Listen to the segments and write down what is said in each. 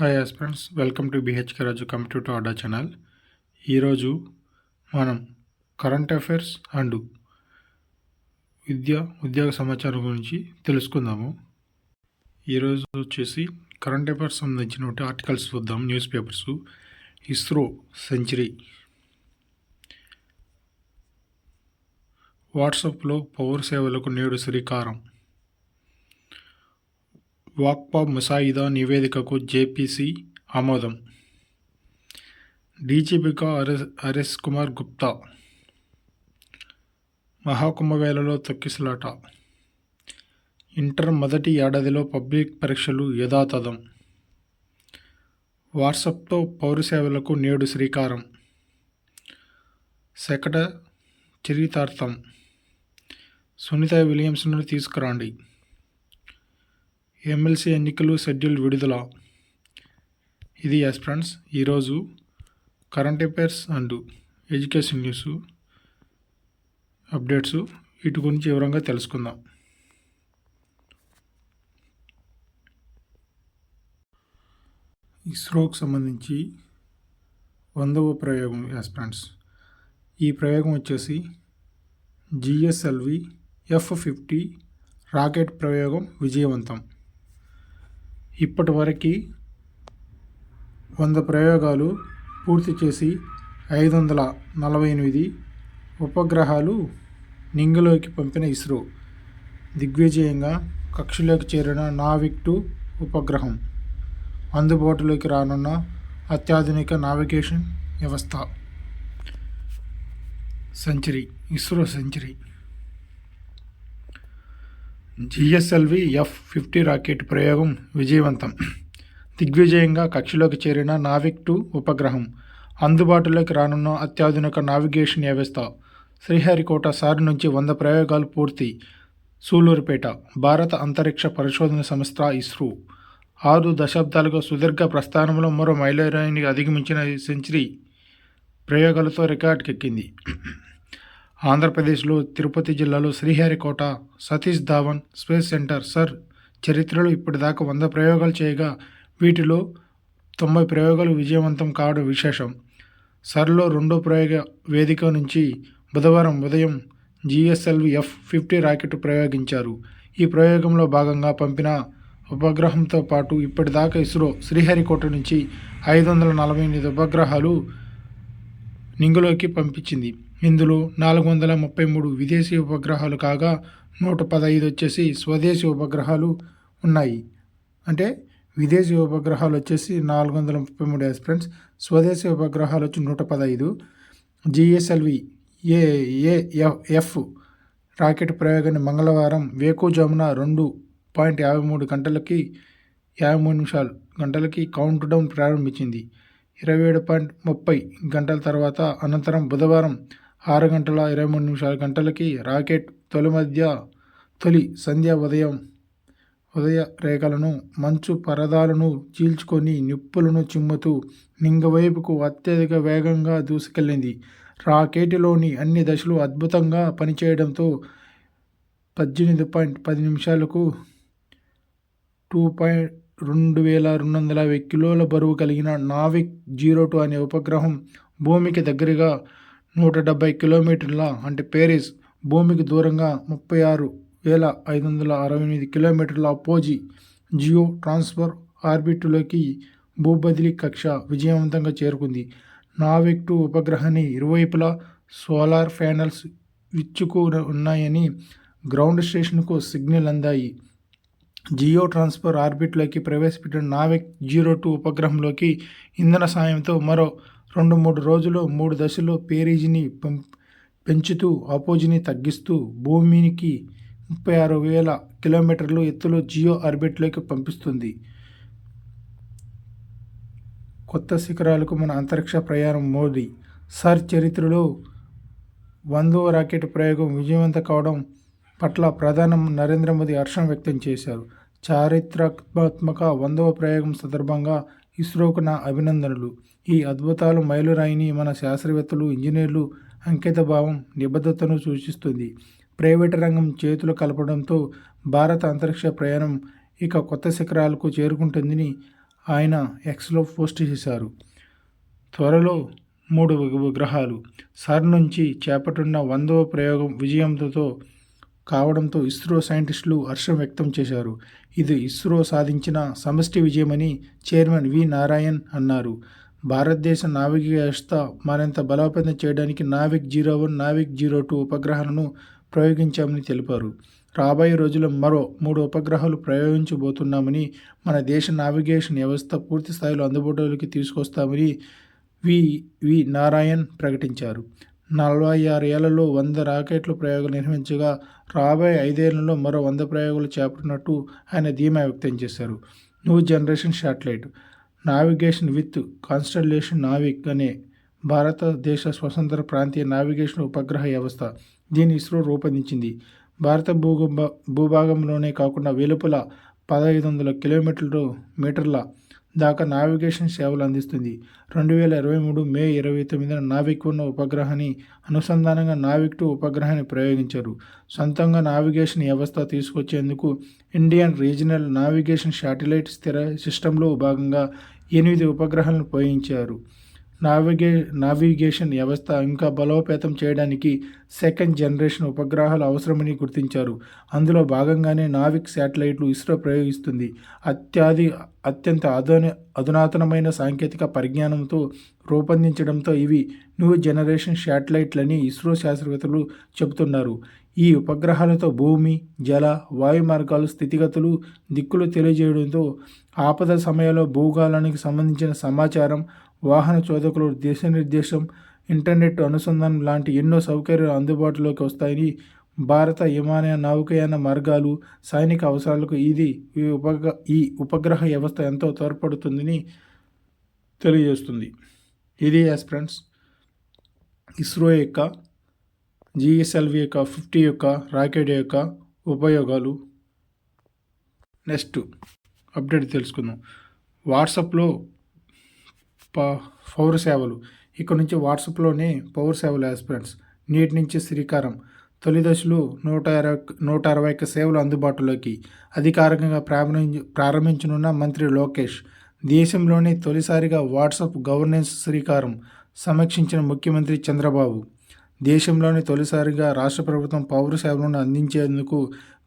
Hi friends, welcome to BHK Raju computer Adda channel. ఈరోజు మనం current affairs and ఉద్యోగ సమాచారం గురించి తెలుసుకుందాము. ఈరోజు వచ్చేసి కరెంట్ అఫైర్స్ సంబంధించిన ఆర్టికల్స్ చూద్దాం. Newspapers. ఇస్రో సెంచరీ. వాట్సాప్లో పౌర సేవలకు నేడు శ్రీకారం. వాక్పా ముసాయిదా నివేదికకు జేపీసీ ఆమోదం. డీజీపీగా హరీష్ కుమార్ గుప్తా. మహాకుంభమేళలో తొక్కిసలాట. ఇంటర్ మొదటి ఏడాదిలో పబ్లిక్ పరీక్షలు యథాతథం. వాట్సాప్తో పౌర సేవలకు నేడు శ్రీకారం. శకట చరితార్థం. సునీత విలియమ్స్ను తీసుకురండి. ఎమ్మెల్సీ ఎన్నికలు షెడ్యూల్ విడుదల. ఇది ఫ్రెండ్స్ ఈరోజు current affairs and education news updates. వీటి గురించి వివరంగా తెలుసుకుందాం. ఇస్రోకి సంబంధించి 100వ ప్రయోగం ఫ్రెండ్స్. ఈ ప్రయోగం వచ్చేసి జిఎస్ఎల్వి F-50 రాకెట్ ప్రయోగం విజయవంతం. ఇప్పటి వరకు 100 ప్రయోగాలు పూర్తి చేసి 548 ఉపగ్రహాలు నింగిలోకి పంపిన ఇస్రో దిగ్విజయంగా కక్షలోకి చేరిన నావిక్-2 ఉపగ్రహం అందుబాటులోకి రానున్న అత్యాధునిక నావిగేషన్ వ్యవస్థ. Century. ISRO century. GSLV F-50 rocket ప్రయోగం విజయవంతం. దిగ్విజయంగా కక్షలోకి చేరిన నావిక్-2 ఉపగ్రహం అందుబాటులోకి రానున్న అత్యాధునిక నావిగేషన్ వ్యవస్థ. శ్రీహరికోట సార్ నుంచి 100 ప్రయోగాలు పూర్తి. సూలూరుపేట. భారత అంతరిక్ష పరిశోధన సంస్థ ఇస్రో 6 దశాబ్దాలుగా సుదీర్ఘ ప్రస్థానంలో మరో మైలురాయిని అధిగమించిన సెంచరీ ప్రయోగాలతో రికార్డుకెక్కింది. ఆంధ్రప్రదేశ్లో తిరుపతి జిల్లాలో Sriharikota Satish Dhawan space centre sir చరిత్రలో ఇప్పటిదాకా 100 ప్రయోగాలు చేయగా వీటిలో 90 ప్రయోగాలు విజయవంతం కావడం విశేషం. సర్లో 2వ ప్రయోగ వేదిక నుంచి బుధవారం ఉదయం జిఎస్ఎల్వి F-50 రాకెట్ ప్రయోగించారు. ఈ ప్రయోగంలో భాగంగా పంపిన ఉపగ్రహంతో పాటు ఇప్పటిదాకా ఇస్రో శ్రీహరికోట నుంచి 548 ఉపగ్రహాలు నింగిలోకి పంపించింది. ఇందులో 433 విదేశీ ఉపగ్రహాలు కాగా 115 వచ్చేసి స్వదేశీ ఉపగ్రహాలు ఉన్నాయి. అంటే విదేశీ ఉపగ్రహాలు వచ్చేసి 433 ఫ్రెండ్స్. స్వదేశీ ఉపగ్రహాలు వచ్చి 115. జిఎస్ఎల్వి F రాకెట్ ప్రయోగాన్ని మంగళవారం వేకువజామున 2:53 గంటలకి కౌంట్ డౌన్ ప్రారంభించింది. 27:30 గంటల తర్వాత అనంతరం బుధవారం 6:23 రాకెట్ తొలి సంధ్య ఉదయ రేఖలను మంచు పరదాలను చీల్చుకొని నిప్పులను చిమ్ముతూ నింగవైపుకు అత్యధిక వేగంగా దూసుకెళ్లింది. రాకెట్లోని అన్ని దశలు అద్భుతంగా పనిచేయడంతో 18:10 నిమిషాలకు 2250 కిలోల బరువు కలిగిన నావిక్-02 అనే ఉపగ్రహం భూమికి దగ్గరగా 170 కిలోమీటర్ల అంటే పేరిస్ భూమికి దూరంగా 36,568 కిలోమీటర్ల అపోజీ జియో ట్రాన్స్ఫర్ ఆర్బిట్లోకి భూబదిలీ కక్ష విజయవంతంగా చేరుకుంది. నావిక్-2 ఉపగ్రహాన్ని ఇరువైపులా సోలార్ ప్యానెల్స్ విచ్చుకు ఉన్నాయని గ్రౌండ్ స్టేషన్కు సిగ్నల్ అందాయి. జియో ట్రాన్స్ఫర్ ఆర్బిట్లోకి ప్రవేశపెట్టిన నావిక్-02 ఉపగ్రహంలోకి ఇంధన సాయంతో మరో 2-3 రోజుల్లో 3 దశల్లో పేరీజిని పెంచుతూ అపోజిని తగ్గిస్తూ భూమికి 36,000 కిలోమీటర్లు ఎత్తులో జియో ఆర్బిట్లోకి పంపిస్తుంది. కొత్త శిఖరాలకు మన అంతరిక్ష ప్రయాణం. మోదీ సర్ చరిత్రలో 100వ రాకెట్ ప్రయోగం విజయవంతం కావడం పట్ల ప్రధాని నరేంద్ర మోదీ హర్షం వ్యక్తం చేశారు. చారిత్రాత్మక 100వ ప్రయోగం సందర్భంగా ఇస్రోకు నా అభినందనలు. ఈ అద్భుతాలు మైలురాయిని మన శాస్త్రవేత్తలు, ఇంజనీర్లు అంకితభావం, నిబద్ధతను సూచిస్తుంది. ప్రైవేటు రంగం చేతులు కలపడంతో భారత అంతరిక్ష ప్రయాణం ఇక కొత్త శిఖరాలకు చేరుకుంటుందని ఆయన ఎక్స్లో పోస్ట్ చేశారు. త్వరలో 3 విగ్రహాలు సార్ నుంచి చేపట్టిన 100వ ప్రయోగం విజయంతో కావడంతో ఇస్రో సైంటిస్టులు హర్షం వ్యక్తం చేశారు. ఇది ఇస్రో సాధించిన సమష్టి విజయమని చైర్మన్ వి నారాయణ్ అన్నారు. భారతదేశ నావిక వ్యవస్థ మరింత బలోపేతం చేయడానికి నావిక్ 01, నావిక్ 02 ఉపగ్రహాలను ప్రయోగించామని తెలిపారు. రాబోయే రోజుల్లో మరో 3 ఉపగ్రహాలు ప్రయోగించబోతున్నామని, మన దేశ నావిగేషన్ వ్యవస్థ పూర్తి స్థాయిలో అందుబాటులోకి తీసుకొస్తామని వి నారాయణ్ ప్రకటించారు. 46 ఏళ్లలో 100 రాకెట్ల ప్రయోగాలు నిర్వహించగా రాబోయే 5 ఏళ్లలో మరో 100 ప్రయోగాలు చేపట్టినట్టు ఆయన ధీమా వ్యక్తం చేశారు. New generation satellite navigation with constellation Navik అనే భారతదేశ స్వతంత్ర ప్రాంతీయ నావిగేషన్ ఉపగ్రహ వ్యవస్థ. దీన్ని ఇస్రో రూపొందించింది. భారత భూభాగంలోనే కాకుండా వెలుపల 1500 మీటర్ల దాకా నావిగేషన్ సేవలు అందిస్తుంది. 2023 మే 29న నావిక్ 1 ఉపగ్రహాన్ని అనుసంధానంగా నావిక్ 2 ఉపగ్రహాన్ని ప్రయోగించారు. సొంతంగా నావిగేషన్ వ్యవస్థ తీసుకొచ్చేందుకు ఇండియన్ రీజనల్ నావిగేషన్ శాటిలైట్ స్థిర సిస్టంలో భాగంగా 8 ఉపగ్రహాలను ప్రయోగించారు. నావిగేషన్ వ్యవస్థ ఇంకా బలోపేతం చేయడానికి సెకండ్ జనరేషన్ ఉపగ్రహాలు అవసరమని గుర్తించారు. అందులో భాగంగానే నావిక్ శాటిలైట్లు ఇస్రో ప్రయోగిస్తుంది. అత్యంత అధునాతనమైన సాంకేతిక పరిజ్ఞానంతో రూపొందించడంతో ఇవి న్యూ జనరేషన్ శాటిలైట్లని ఇస్రో శాస్త్రవేత్తలు చెబుతున్నారు. ఈ ఉపగ్రహాలతో భూమి, జల, వాయు మార్గాల స్థితిగతులు, దిక్కులు తెలియజేయడంతో ఆపద సమయంలో భూగోళానికి సంబంధించిన సమాచారం, వాహన చోదకులు దిశానిర్దేశం, ఇంటర్నెట్ అనుసంధానం లాంటి ఎన్నో సౌకర్యాలు అందుబాటులోకి వస్తాయని, భారత విమానయాన, నౌకాయాన మార్గాలు, సైనిక అవసరాలకు ఈ ఉపగ్రహ వ్యవస్థ ఎంతో తోడ్పడుతుందని తెలియజేస్తుంది. ఇది ఫ్రెండ్స్ ఇస్రో యొక్క GSLV యొక్క 50 యొక్క రాకెట్ యొక్క ఉపయోగాలు. నెక్స్ట్ అప్డేట్ తెలుసుకుందాం. వాట్సాప్లో పౌర సేవలు. ఇక్కడ నుంచి వాట్సాప్లోనే పౌర సేవలు ఫ్రెండ్స్. నేటి నుంచి శ్రీకారం. తొలి దశలో 161 సేవలు అందుబాటులోకి అధికారికంగా ప్రారంభించనున్న మంత్రి లోకేష్. దేశంలోనే తొలిసారిగా వాట్సాప్ గవర్నెన్స్ శ్రీకారం సమీక్షించిన ముఖ్యమంత్రి చంద్రబాబు. దేశంలోని తొలిసారిగా రాష్ట్ర ప్రభుత్వం పౌర సేవలను అందించేందుకు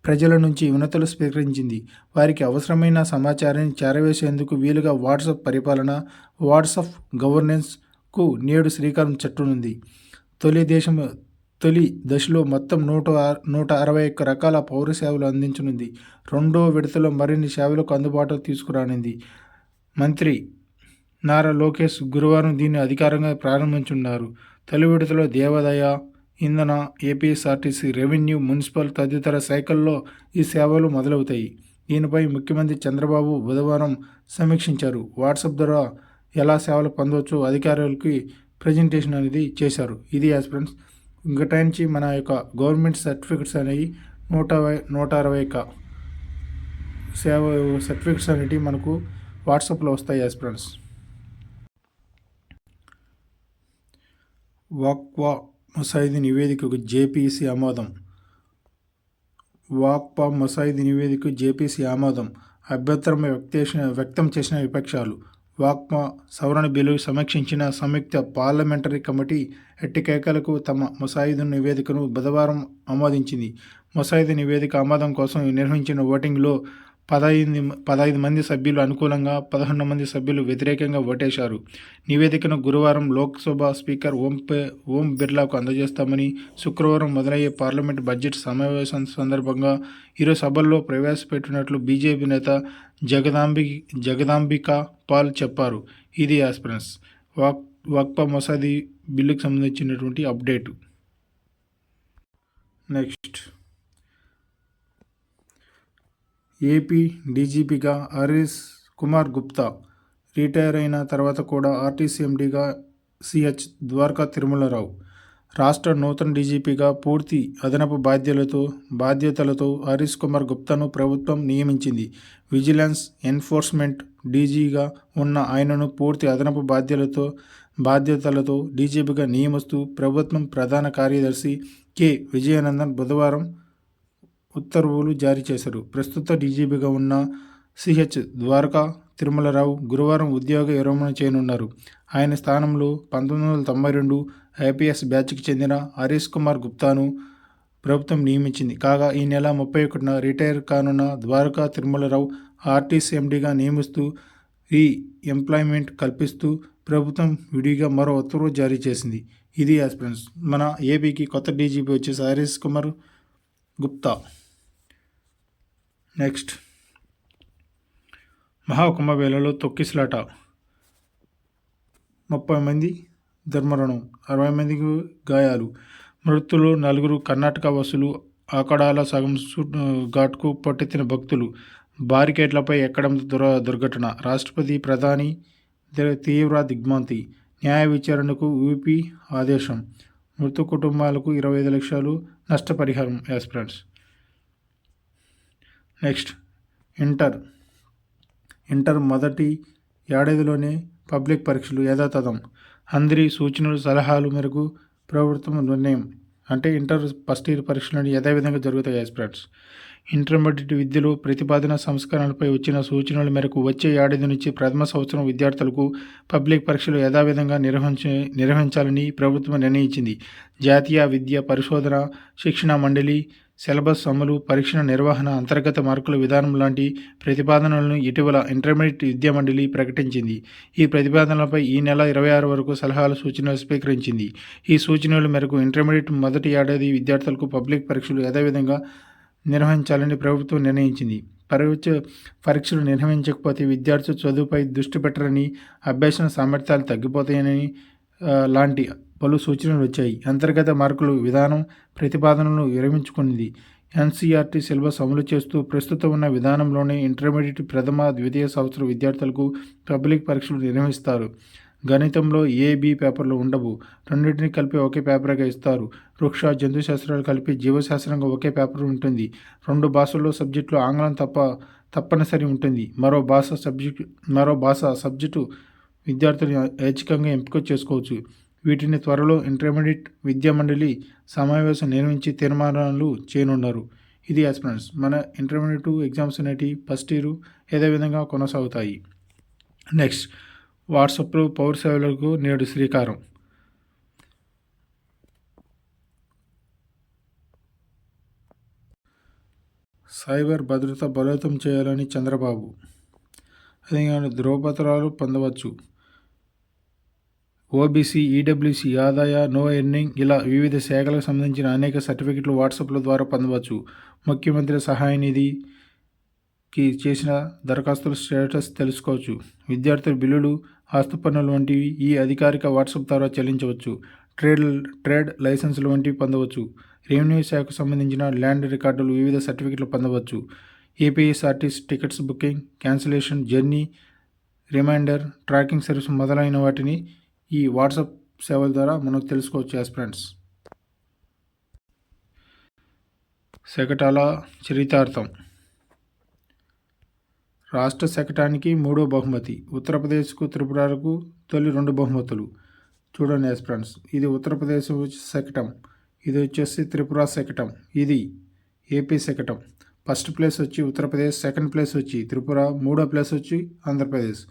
ప్రజల నుంచి వినతులు స్వీకరించింది. వారికి అవసరమైన సమాచారాన్ని చేరవేసేందుకు వీలుగా వాట్సాప్ పరిపాలన, వాట్సాప్ గవర్నెన్స్కు నేడు శ్రీకారం చుట్టనుంది. తొలి దశలో మొత్తం 161 రకాల పౌర సేవలు అందించనుంది. రెండో విడతలో మరిన్ని సేవలకు అందుబాటులో తీసుకురానుంది. మంత్రి నారా లోకేష్ గురువారం దీన్ని అధికారికంగా ప్రారంభించున్నారు. తొలి విడతలో దేవాదాయ, ఇంధన, ఏపీఎస్ఆర్టీసీ, రెవెన్యూ, మున్సిపల్ తదితర శాఖల్లో ఈ సేవలు మొదలవుతాయి. దీనిపై ముఖ్యమంత్రి చంద్రబాబు బుధవారం సమీక్షించారు. వాట్సాప్ ద్వారా ఎలా సేవలు పొందవచ్చో అధికారులకి ప్రజెంటేషన్ అనేది చేశారు. ఇది ఫ్రెండ్స్ ఇంకటి నుంచి మన యొక్క గవర్నమెంట్ సర్టిఫికెట్స్ అనేవి 161 సేవ సర్టిఫికెట్స్ అనేవి మనకు వాట్సాప్లో వస్తాయి ఫ్రెండ్స్. వాక్వా ముసాయిదా నివేదికకు జేపీసీ ఆమోదం. వాక్వా ముసాయిదా నివేదికకు జేపీసీ ఆమోదం. అభ్యంతరం వ్యక్తం చేసిన విపక్షాలు. వాక్వా సవరణ బిల్లు సమీక్షించిన సంయుక్త పార్లమెంటరీ కమిటీ ఎట్టికేకలకు తమ ముసాయిదా నివేదికను బుధవారం ఆమోదించింది. ముసాయిదా నివేదిక ఆమోదం కోసం నిర్వహించిన ఓటింగ్లో 15 మంది సభ్యులు అనుకూలంగా, 11 మంది సభ్యులు వ్యతిరేకంగా ఓటేశారు. నివేదికను గురువారం లోక్సభ స్పీకర్ ఓం బిర్లాకు అందజేస్తామని, శుక్రవారం మొదలయ్యే పార్లమెంట్ బడ్జెట్ సమావేశం సందర్భంగా ఇరు సభల్లో ప్రవేశపెట్టినట్లు బీజేపీ నేత జగదాంబికా పాల్ చెప్పారు. ఇది ఫ్రెండ్స్ వాక్వా మసూదా బిల్లుకు సంబంధించినటువంటి అప్డేటు. నెక్స్ట్ ఏపీ డీజీపీగా హరీష్ కుమార్ గుప్తా రిటైర్ అయిన తర్వాత కూడా ఆర్టీసీ ఎండీగా సిహెచ్ ద్వారకా తిరుమలరావు. రాష్ట్ర నూతన డీజీపీగా పూర్తి అదనపు బాధ్యతలతో హరీష్ కుమార్ గుప్తాను ప్రభుత్వం నియమించింది. విజిలెన్స్ ఎన్ఫోర్స్మెంట్ డీజీగా ఉన్న ఆయనను పూర్తి అదనపు బాధ్యతలతో డీజీపీగా నియమిస్తూ ప్రభుత్వం ప్రధాన కార్యదర్శి కె విజయానందన్ బుధవారం ఉత్తర్వులు జారీ చేశారు. ప్రస్తుత డీజీపీగా ఉన్న సిహెచ్ ద్వారకా తిరుమలరావు గురువారం ఉద్యోగ విరమణ చేయనున్నారు. ఆయన స్థానంలో 1992 ఐపీఎస్ బ్యాచ్కి చెందిన హరీష్ కుమార్ గుప్తాను ప్రభుత్వం నియమించింది. కాగా ఈ నెల 31న రిటైర్ కానున్న ద్వారకా తిరుమలరావు ఆర్టీసీ ఎండీగా నియమిస్తూ రీ ఎంప్లాయ్మెంట్ కల్పిస్తూ ప్రభుత్వం విడిగా మరో ఉత్తర్వు జారీ చేసింది. ఇది ఫ్రెండ్స్ మన ఏపీకి కొత్త డీజీపీ వచ్చేసి హరీష్ కుమార్ గుప్తా. నెక్స్ట్, మహాకుంభమేళలో తొక్కిసలాట, 30 మంది దుర్మరణం, 60 మందికి గాయాలు. మృతులు 4 కర్ణాటక వసులు. ఆకడాల సగం ఘాట్కు పట్టెత్తిన భక్తులు. బారికేడ్లపై ఎక్కడంతో దుర్ఘటన. రాష్ట్రపతి ప్రధాని తీవ్ర దిగ్భ్రాంతి. న్యాయ విచారణకు యూపీ ఆదేశం. మృత కుటుంబాలకు 25 లక్షలు నష్టపరిహారం. ఫ్రెండ్స్ నెక్స్ట్, ఇంటర్ మొదటి ఏడాదిలోనే పబ్లిక్ పరీక్షలు యథాతథం. అందరి సూచనలు సలహాలు మేరకు ప్రభుత్వం నిర్ణయం. అంటే ఇంటర్ ఫస్ట్ ఇయర్ పరీక్షలు యథావిధంగా జరుగుతాయి. ఫ్రెండ్స్ ఇంటర్మీడియట్ విద్యలో ప్రతిపాదన సంస్కరణలపై వచ్చిన సూచనల మేరకు వచ్చే ఏడాది నుంచి ప్రథమ సంవత్సరం విద్యార్థులకు పబ్లిక్ పరీక్షలు యథావిధంగా నిర్వహించాలని ప్రభుత్వం నిర్ణయించింది. జాతీయ విద్యా పరిశోధన శిక్షణ మండలి సిలబస్ అమలు, పరీక్షల నిర్వహణ, అంతర్గత మార్కుల విధానం లాంటి ప్రతిపాదనలను ఇటీవల ఇంటర్మీడియట్ విద్యా మండలి ప్రకటించింది. ఈ ప్రతిపాదనలపై ఈ నెల 26 వరకు సలహాలు సూచనలు స్వీకరించింది. ఈ సూచనల మేరకు ఇంటర్మీడియట్ మొదటి ఏడాది విద్యార్థులకు పబ్లిక్ పరీక్షలు యథావిధంగా నిర్వహించాలని ప్రభుత్వం నిర్ణయించింది. పరీక్షలు నిర్వహించకపోతే విద్యార్థులు చదువుపై దృష్టి పెట్టరని, అభ్యసన సామర్థ్యాలు తగ్గిపోతాయని లాంటి పలు సూచనలు వచ్చాయి. అంతర్గత మార్కుల విధానం ప్రతిపాదనలను విరమించుకుంది. ఎన్సీఆర్టీ సిలబస్ అమలు చేస్తూ ప్రస్తుతం ఉన్న విధానంలోనే ఇంటర్మీడియట్ ప్రథమ, ద్వితీయ సంవత్సర విద్యార్థులకు పబ్లిక్ పరీక్షలు నిర్వహిస్తారు. గణితంలో ఏ-బి పేపర్లు ఉండవు. రెండింటిని కలిపి ఒకే పేపర్గా ఇస్తారు. వృక్ష జంతుశాస్త్రాలు కలిపి జీవశాస్త్రంగా ఒకే పేపర్ ఉంటుంది. 2 భాషల్లో సబ్జెక్టులు ఆంగ్లం తప్పనిసరి ఉంటుంది. మరో భాష సబ్జెక్టు విద్యార్థులు ఐచ్ఛికంగా ఎంపిక చేసుకోవచ్చు. వీటిని త్వరలో ఇంటర్మీడియట్ విద్యా మండలి సమావేశం నిర్వహించి తీర్మానాలు చేయనున్నారు. ఇది ఫ్రెండ్స్ మన ఇంటర్మీడియట్ ఎగ్జామ్స్ అనేవి ఫస్ట్ ఇయర్ ఏదే విధంగా కొనసాగుతాయి. నెక్స్ట్, వాట్సాప్లో పౌర సేవలకు నేడు శ్రీకారం. సైబర్ భద్రత బలోపేతం చేయాలని చంద్రబాబు. అదేవిధంగా ధ్రువపత్రాలు పొందవచ్చు. ఓబీసీ, ఈడబ్ల్యూసీ, ఆదాయ, నో ఎర్నింగ్ ఇలా వివిధ శాఖలకు సంబంధించిన అనేక సర్టిఫికెట్లు వాట్సాప్ల ద్వారా పొందవచ్చు. ముఖ్యమంత్రి సహాయ నిధికి చేసిన దరఖాస్తుల స్టేటస్ తెలుసుకోవచ్చు. విద్యార్థుల బిల్లులు, ఆస్తి పన్నులు వంటివి ఈ అధికారిక వాట్సాప్ ద్వారా చెల్లించవచ్చు. ట్రేడ్ లైసెన్సులు వంటివి పొందవచ్చు. రెవెన్యూ శాఖకు సంబంధించిన ల్యాండ్ రికార్డులు, వివిధ సర్టిఫికెట్లు పొందవచ్చు. APSRTC tickets booking, cancellation, journey reminder, tracking service మొదలైన వాటిని ఈ వాట్సాప్ సేవల ద్వారా మనకు తెలుసుకోవచ్చు. ఫ్రెండ్స్ శకటాల చరితార్థం. రాష్ట్ర శకటానికి 3వ బహుమతి. ఉత్తరప్రదేశ్కు, త్రిపురకు తొలి 2 బహుమతులు. చూడండి ఫ్రెండ్స్, ఇది ఉత్తరప్రదేశ్ శకటం, ఇది వచ్చేసి త్రిపుర శకటం, ఇది ఏపీ శకటం. ఫస్ట్ ప్లేస్ వచ్చి ఉత్తరప్రదేశ్, సెకండ్ ప్లేస్ వచ్చి త్రిపుర, 3వ ప్లేస్ వచ్చి ఆంధ్రప్రదేశ్.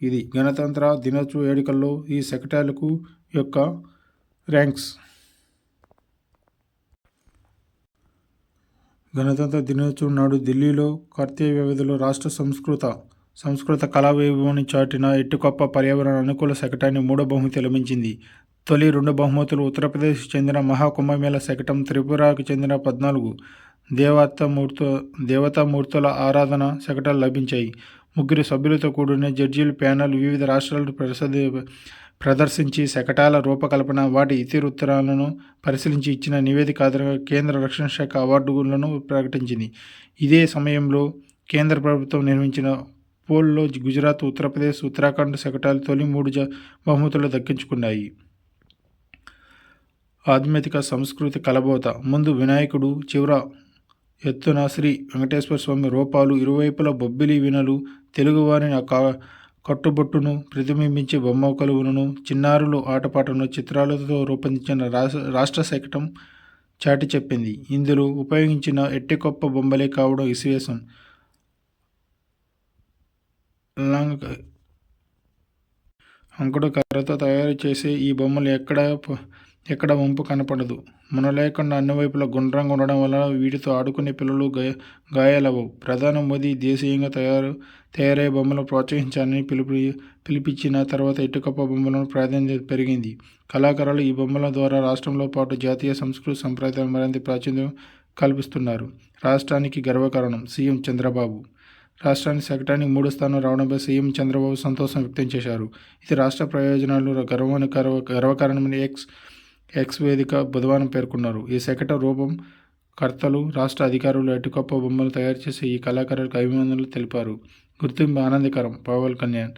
ఇది గణతంత్ర దినోత్సవ వేడుకల్లో ఈ శకటాలకు యొక్క ర్యాంక్స్. గణతంత్ర దినోత్సవం నాడు ఢిల్లీలో కర్తవ్య వ్యవధిలో రాష్ట్ర సంస్కృత కళా వైభవాన్ని చాటిన ఎట్టుకొప్ప పర్యావరణ అనుకూల శకటాన్ని 3వ బహుమతి లభించింది. తొలి 2 బహుమతులు ఉత్తరప్రదేశ్కి చెందిన మహాకుంభమేళ శకటం, త్రిపురకు చెందిన 14 దేవతామూర్తుల ఆరాధన శకటాలు లభించాయి. 3 సభ్యులతో కూడిన జడ్జీల ప్యానెల్ వివిధ రాష్ట్రాలను ప్రదర్శించి శకటాల రూపకల్పన, వాటి ఇతివృత్తాలను పరిశీలించి ఇచ్చిన నివేదిక ఆధారంగా కేంద్ర రక్షణ శాఖ అవార్డులను ప్రకటించింది. ఇదే సమయంలో కేంద్ర ప్రభుత్వం నిర్మించిన పోల్లో గుజరాత్, ఉత్తరప్రదేశ్, ఉత్తరాఖండ్ శకటాలు తొలి 3 బహుమతులు దక్కించుకున్నాయి. ఆధ్యాత్మిక సంస్కృతి కలబోత. ముందు వినాయకుడు, చివర ఎత్తున శ్రీ వెంకటేశ్వర స్వామి రూపాలు, ఇరువైపుల బొబ్బిలి వీణలు, తెలుగువారిని కట్టుబొట్టును ప్రతిబింబించే బొమ్మ కొలువులను, చిన్నారులు ఆటపాటను చిత్రాలతో రూపొందించిన రాష్ట్ర శకటం చాటి చెప్పింది. ఇందులో ఉపయోగించిన ఎట్టికొప్ప బొమ్మలే కావడం విశేషం. లాంగ్ అంకుడు కర్రతో తయారు చేసే ఈ బొమ్మలు ఎక్కడ వంపు కనపడదు. లేకుండా అన్ని వైపులా గుండ్రంగా ఉండడం వల్ల వీటితో ఆడుకునే పిల్లలు గాయాలవ్వవు. ప్రధాని మోదీ దేశీయంగా తయారయ్యే బొమ్మలను ప్రోత్సహించాలని పిలిపించిన తర్వాత ఇటుకప్ప బొమ్మలను ప్రాధాన్యత పెరిగింది. కళాకారులు ఈ బొమ్మల ద్వారా రాష్ట్రంలో పాటు జాతీయ సంస్కృతి సంప్రదాయాలు మరింత ప్రాచుర్యం కల్పిస్తున్నారు. రాష్ట్రానికి గర్వకారణం సీఎం చంద్రబాబు. రాష్ట్రానికి శకటానికి 3 స్థానం రావడంపై సీఎం చంద్రబాబు సంతోషం వ్యక్తం చేశారు. ఇది రాష్ట్ర ప్రయోజనాలు గర్వకారణమని ఎక్స్ వేదిక బుధవారం పేర్కొన్నారు. ఈ శకట రూపం కర్తలు, రాష్ట్ర అధికారులు అటుకప్ప బొమ్మలు తయారు చేసే ఈ కళాకారులకు అభినందనలు తెలిపారు. గుర్తింపు ఆనందకరం పవన్ కళ్యాణ్.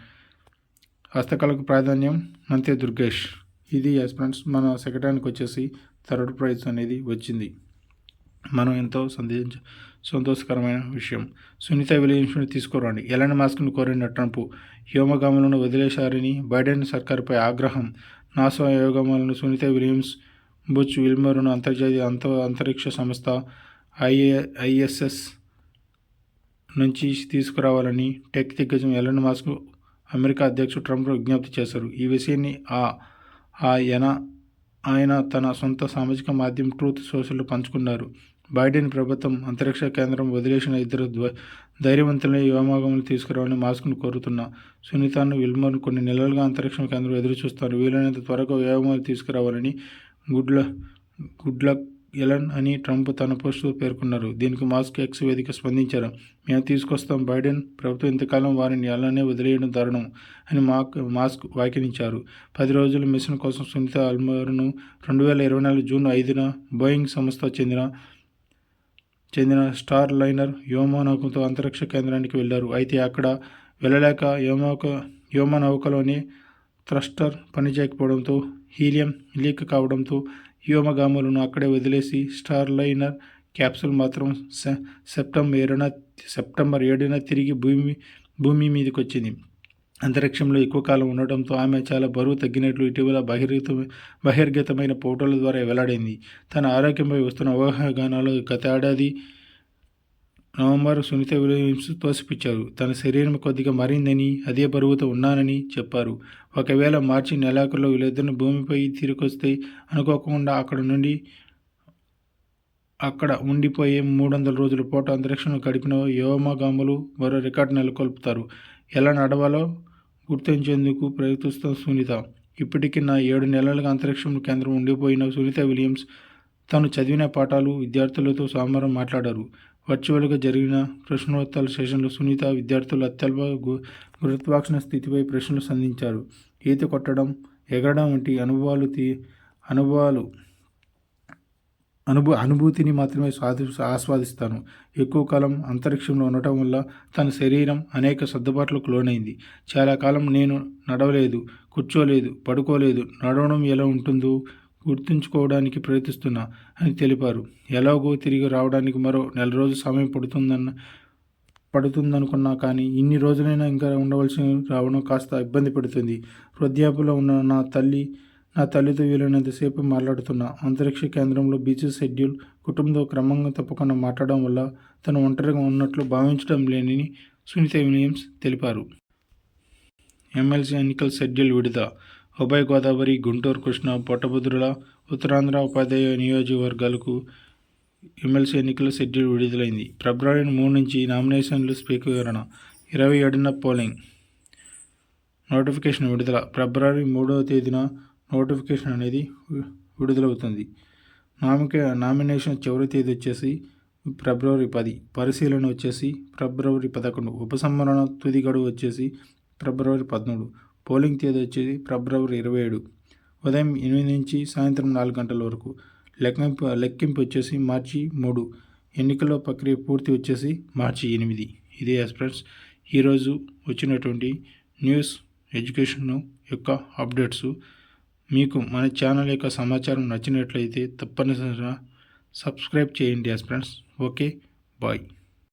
హస్తకళకు ప్రాధాన్యం మంత్రి దుర్గేష్. ఇది ఫ్రెండ్స్, మన శకటానికి వచ్చేసి థర్డ్ ప్రైజ్ అనేది వచ్చింది. మనం ఎంతో సంతోషకరమైన విషయం. సునీత విలియమ్స్ను తీసుకురండి. ఎలాన్ మస్క్ను కోరిన ట్రంప్. వ్యోమగాములను వదిలేశారని బైడెన్ సర్కారుపై ఆగ్రహం. నాసా వ్యోమగాములను సునీత విలియమ్స్, బుచ్ విల్మర్ను అంతర్జాతీయ అంతరిక్ష సంస్థ ISS నుంచి తీసుకురావాలని టెక్ దిగ్గజం ఎలాన్ మస్క్ అమెరికా అధ్యక్షుడు ట్రంప్ విజ్ఞప్తి చేశారు. ఈ విషయాన్ని ఆయన తన సొంత సామాజిక మాధ్యమం ట్రూత్ సోషల్లో పంచుకున్నారు. బైడెన్ ప్రభుత్వం అంతరిక్ష కేంద్రం వదిలేసిన 2 ధైర్యవంతులైన వ్యోమగాములు తీసుకురావాలని మాస్క్ను కోరుతున్న సునీతను విల్మర్ను కొన్ని నెలలుగా అంతరిక్ష కేంద్రం ఎదురు చూస్తారు. వీలైనంత త్వరగా వ్యోమగాములు తీసుకురావాలని గుడ్ లక్ ఎలన్ అని ట్రంప్ తన పోస్టులో పేర్కొన్నారు. దీనికి మాస్క్ ఎక్స్ వేదిక స్పందించారు. మేము తీసుకొస్తాం. బైడెన్ ప్రభుత్వం ఇంతకాలం వారిని అలానే వదిలేయడం దారుణం అని మాస్క్ వ్యాఖ్యానించారు. 10 రోజుల మిషన్ కోసం సునీత విల్మర్ను 2024 జూన్ 5న బోయింగ్ సంస్థ చెందిన స్టార్ లైనర్ వ్యోమనౌకతో అంతరిక్ష కేంద్రానికి వెళ్లారు. అయితే అక్కడ వెళ్ళలేక వ్యోమనౌకలోని థ్రస్టర్ పనిచేయకపోవడంతో హీలియం లీక్ కావడంతో వ్యోమగాములను అక్కడే వదిలేసి స్టార్ లైనర్ క్యాప్సూల్ మాత్రం సెప్టెంబర్ 7న తిరిగి భూమి మీదకి వచ్చింది. అంతరిక్షంలో ఎక్కువ కాలం ఉండటంతో ఆమె చాలా బరువు తగ్గినట్లు ఇటీవల బహిర్గతమైన ఫోటోల ద్వారా వెల్లడైంది. తన ఆరోగ్యంపై వస్తున్న ఊహాగానాలు గత ఏడాది నవంబర్ సునీత విలియమ్స్ తోసిపుచ్చారు. తన శరీరం కొద్దిగా మారిందని, అదే బరువుతో ఉన్నానని చెప్పారు. ఒకవేళ మార్చి నెలాఖరులో వీళ్ళిద్దరిని భూమిపై తిరిగొస్తే అనుకోకుండా అక్కడ ఉండిపోయే 300 రోజుల పాటు అంతరిక్షంలో గడిపిన వ్యోమగాములు మరో రికార్డు నెలకొల్పుతారు. ఎలా నడవాలో గుర్తించేందుకు ప్రయత్నిస్తున్న సునీత. ఇప్పటికీ 7 నెలలుగా అంతరిక్షం కేంద్రం ఉండిపోయిన సునీత విలియమ్స్ తాను చదివిన పాఠాలు విద్యార్థులతో సోమవారం మాట్లాడారు. వర్చువల్గా జరిగిన ప్రశ్నోత్తరాల సెషన్లో సునీత విద్యార్థులు అత్యల్ప గురుత్వాకర్షణ స్థితిపై ప్రశ్నలు సంధించారు. ఈత కొట్టడం, ఎగరడం వంటి అనుభూతిని మాత్రమే ఆస్వాదిస్తాను. ఎక్కువ కాలం అంతరిక్షంలో ఉండటం వల్ల తన శరీరం అనేక సర్దుబాట్లకు లోనైంది. చాలా కాలం నేను నడవలేదు, కూర్చోలేదు, పడుకోలేదు. నడవడం ఎలా ఉంటుందో గుర్తుంచుకోవడానికి ప్రయత్నిస్తున్నా అని తెలిపారు. ఎలాగో తిరిగి రావడానికి మరో 4 రోజులు సమయం పడుతుందనుకున్నా కానీ ఇన్ని రోజులైనా ఇంకా ఉండవలసి రావడం కాస్త ఇబ్బంది పెడుతుంది. వృద్ధాప్యంలో ఉన్న నా తల్లితో వీలైనంతసేపు మాట్లాడుతున్నా. అంతరిక్ష కేంద్రంలో బిజీ షెడ్యూల్, కుటుంబంతో క్రమంగా తప్పకుండా మాట్లాడడం వల్ల తను ఒంటరిగా ఉన్నట్లు భావించడం లేనని సునీత విలియమ్స్ తెలిపారు. ఎమ్మెల్సీ ఎన్నికల షెడ్యూల్ విడుదల. ఉభయ గోదావరి, గుంటూరు, కృష్ణా, పట్టభద్రుల, ఉత్తరాంధ్ర ఉపాధ్యాయ నియోజకవర్గాలకు ఎమ్మెల్సీ ఎన్నికల షెడ్యూల్ విడుదలైంది. ఫిబ్రవరి 3 నుంచి నామినేషన్లు స్వీకరణ, 27న పోలింగ్. నోటిఫికేషన్ విడుదల. ఫిబ్రవరి 3వ తేదీన నోటిఫికేషన్ అనేది విడుదలవుతుంది. నామినేషన్ చివరి తేదీ వచ్చేసి ఫిబ్రవరి 10. పరిశీలన వచ్చేసి ఫిబ్రవరి 11. ఉపసంహరణ తుది గడువు వచ్చేసి ఫిబ్రవరి 13. పోలింగ్ తేదీ వచ్చేసి ఫిబ్రవరి 27 ఉదయం 8 నుంచి సాయంత్రం 4 గంటల వరకు. లెక్కింపు వచ్చేసి మార్చి 3. ఎన్నికల ప్రక్రియ పూర్తి వచ్చేసి మార్చి 8. ఇదే ఫ్రెండ్స్ ఈరోజు వచ్చినటువంటి న్యూస్ ఎడ్యుకేషన్ యొక్క అప్డేట్స్. మీకు మన ఛానల్ యొక్క సమాచారం నచ్చినట్లయితే తప్పనిసరిగా సబ్స్క్రైబ్ చేయండి ఫ్రెండ్స్. Okay, bye.